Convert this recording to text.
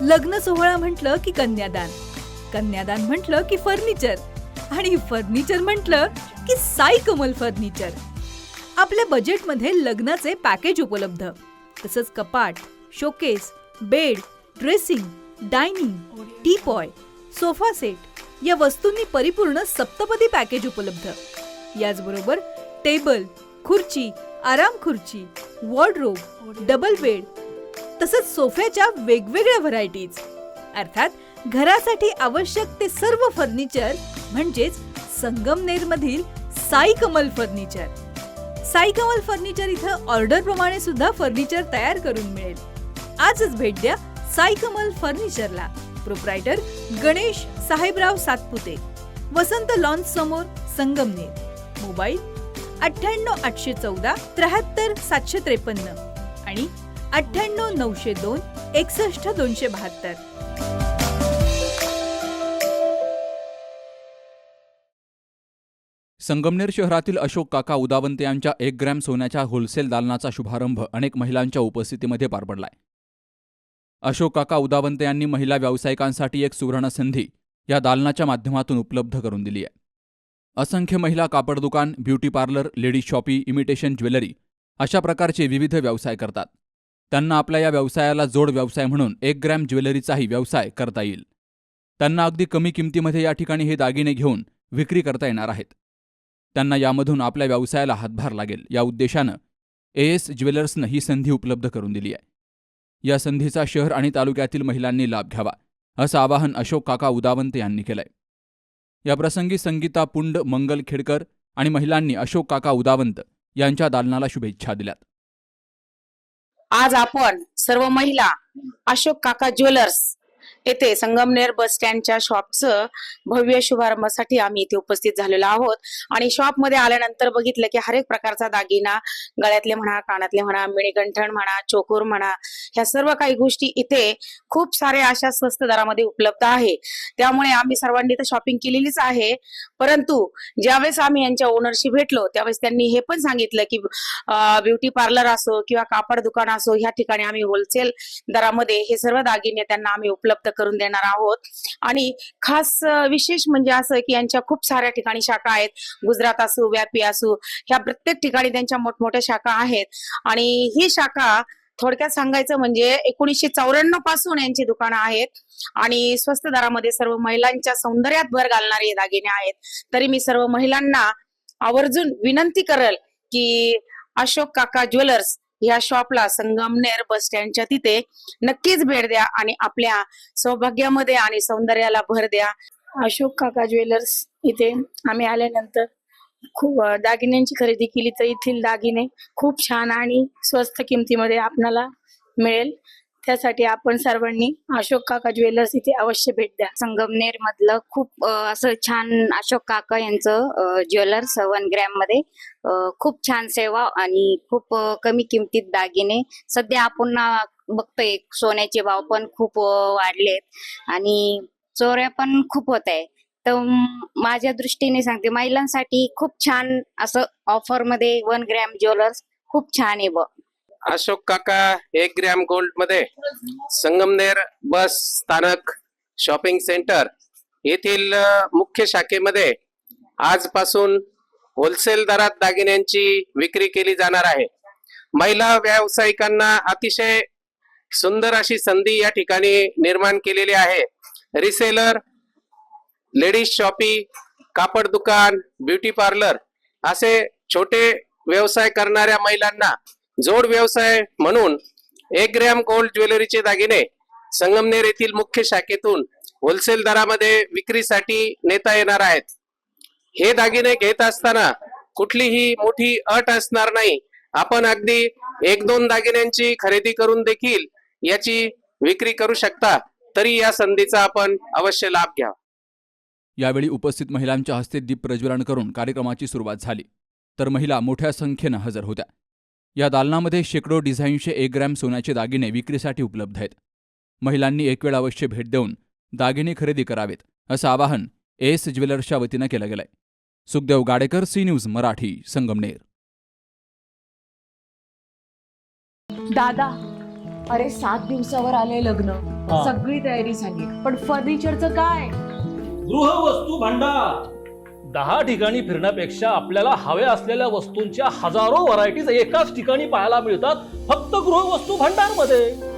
लग्न सोहळा म्हटलं की कन्यादान, कन्यादान म्हटलं की फर्निचर आणि फर्निचर म्हटलं की साई कमल फर्निचर. आपल्या बजेटमध्ये लग्नाचे पॅकेज उपलब्ध. तसंच कपाट, showcase, bed, dressing, dining, teapoy, sofa set या वस्तूंनी परिपूर्ण सप्तपदी पॅकेज उपलब्ध. याचबरोबर टेबल, खुर्ची, आराम खुर्ची, वॉर्डरोब, डबल बेड तसंच सोफ्याच्या वेगवेगळ्या व्हरायटीज. अर्थात घरासाठी आवश्यक ते सर्व फर्निचर म्हणजेच संगमनेरमधील साई कमल फर्निचर. साई कमल फर्निचर इथं ऑर्डर प्रमाणे सुद्धा फर्निचर तयार करून मिळेल. आजच भेट द्या साई कमल फर्निचरला. प्रोप्रायटर गणेश साहेबराव सातपुते, वसंत लॉन्स समोर, संगमनेर. मोबाईल 98 814 73 753 आणि 98 902 61 272. संगमनेर शहरातील अशोक काका उदावंते यांच्या 1 ग्रॅम सोन्याच्या होलसेल दालनाचा शुभारंभ अनेक महिलांच्या उपस्थितीमध्ये पार पडलाय. अशोक काका उदावंते यांनी महिला व्यावसायिकांसाठी एक सुवर्ण संधी या दालनाच्या माध्यमातून उपलब्ध करून दिली आहे. असंख्य महिला कापड दुकान, beauty parlour, ladies shoppe, imitation jewellery अशा प्रकारचे विविध व्यवसाय करतात. त्यांना आपल्या या व्यवसायाला जोड व्यवसाय म्हणून 1 ग्रॅम ज्वेलरीचाही व्यवसाय करता येईल. त्यांना अगदी कमी किमतीमध्ये या ठिकाणी हे दागिने घेऊन विक्री करता येणार आहेत. त्यांना यामधून आपल्या व्यवसायाला हातभार लागेल या उद्देशानं AS ज्वेलर्सनं ही संधी उपलब्ध करून दिली आहे. या संधीचा शहर आणि तालुक्यातील महिलांनी लाभ घ्यावा असं आवाहन अशोक काका उदावंते यांनी केलंय. याप्रसंगी संगीता पुंड, मंगल खेडकर आणि महिलांनी अशोक काका उदावंत यांच्या दालनाला शुभेच्छा दिल्यात. आज आपण सर्व महिला अशोक काका ज्वेलर्स येथे संगमनेर बस स्टँडच्या शॉपचं भव्य शुभारंभासाठी आम्ही इथे उपस्थित झालेलो आहोत. आणि शॉप मध्ये आल्यानंतर बघितलं की हर एक प्रकारचा दागिना, गळ्यातले म्हणा, कानातले म्हणा, मिणीगंठण म्हणा, चोकूर म्हणा, ह्या सर्व काही गोष्टी इथे खूप साऱ्या अशा स्वस्त दरामध्ये उपलब्ध आहे. त्यामुळे आम्ही सर्वांनी इथे शॉपिंग केलेलीच आहे. परंतु ज्यावेळेस आम्ही यांच्या ओनरशी भेटलो त्यावेळेस त्यांनी हे पण सांगितलं की ब्युटी पार्लर असो किंवा कापड दुकान असो, ह्या ठिकाणी आम्ही होलसेल दरामध्ये हे सर्व दागिने त्यांना आम्ही उपलब्ध करून देणार आहोत. आणि खास विशेष म्हणजे असं की यांच्या खूप साऱ्या ठिकाणी शाखा आहेत. गुजरात असो, व्यापी असो, ह्या प्रत्येक ठिकाणी त्यांच्या मोठमोठ्या शाखा आहेत. आणि ही शाखा थोडक्यात सांगायचं म्हणजे 1994 पासून यांची दुकानं आहेत. आणि स्वस्त दरामध्ये सर्व महिलांच्या सौंदर्यात भर घालणारे हे दागिने आहेत. तरी मी सर्व महिलांना आवर्जून विनंती करेल की अशोक काका ज्वेलर्स या शॉपला संगमनेर बस स्टँडच्या तिथे नक्कीच भेट द्या आणि आपल्या सौभाग्यामध्ये आणि सौंदर्याला भर द्या. अशोक काका ज्वेलर्स इथे आम्ही आल्यानंतर खूप दागिन्यांची खरेदी केली तर येथील दागिने खूप छान आणि स्वस्त किमतीमध्ये आपणाला मिळेल. त्यासाठी आपण सर्वांनी अशोक काका ज्वेलर्स इथे अवश्य भेट द्या. संगमनेर मधलं खूप असं छान अशोक काका यांचं ज्वेलर्स 1 ग्रॅम मध्ये खूप छान सेवा आणि खूप कमी किमतीत दागिने. सध्या आपण बघतोय सोन्याचे भाव पण खूप वाढलेत आणि चोऱ्या पण खूप होत आहे. तर माझ्या दृष्टीने सांगते महिलांसाठी खूप छान असं ऑफर मध्ये 1 ग्रॅम ज्वेलर्स खूप छान आहे. अशोक काका 1 ग्रॅम गोल्ड मध्ये संगमनेर बस स्थानक शॉपिंग सेंटर येथील मुख्य शाखेमध्ये आजपासून होलसेल दरात दागिन्यांची विक्री केली जाणार आहे. महिला व्यावसायिकांना अतिशय सुंदर अशी संधी या ठिकाणी निर्माण केलेली आहे. रिसेलर, लेडीज शॉपी, कापड दुकान, ब्युटी पार्लर असे छोटे व्यवसाय करणाऱ्या महिलांना जोड व्यवसाय म्हणून 1 ग्रॅम गोल्ड ज्वेलरीचे दागिने संगमनेर येथील मुख्य शाखेतून होलसेल दरामध्ये विक्रीसाठी नेता येणार आहेत. हे दागिने घेत असताना कुठलीही मोठी अट असणार नाही. आपण अगदी 1-2 दागिन्यांची खरेदी करून देखील याची विक्री करू शकता. तरी या संधीचा आपण अवश्य लाभ घ्या. यावेळी उपस्थित महिलांच्या हस्ते दीप प्रज्वलन करून कार्यक्रमाची सुरुवात झाली. तर महिला मोठ्या संख्येनं हजर होत्या. या दालनामध्ये शेकडो डिझाईनचे 1 ग्रॅम सोन्याचे दागिने विक्रीसाठी उपलब्ध आहेत. महिलांनी एक वेळ अवश्य भेट देऊन दागिने खरेदी करावेत असं आवाहन AS ज्वेलर्सच्या वतीनं केलं गेलंय. Sukhdev Gadekar, C news Marathi, Sangamner. दादा, अरे 7 दिवसावर आले लग्न, हा. सगळी तयारी झाली, पण फर्निचरचं काय? गृहवस्तू भांडार 10 ठिकाणी फिरण्यापेक्षा आपल्याला हव्या असलेल्या वस्तूंच्या हजारो व्हरायटीज एकाच ठिकाणी पाहायला मिळतात फक्त गृहवस्तू भांडार मध्ये.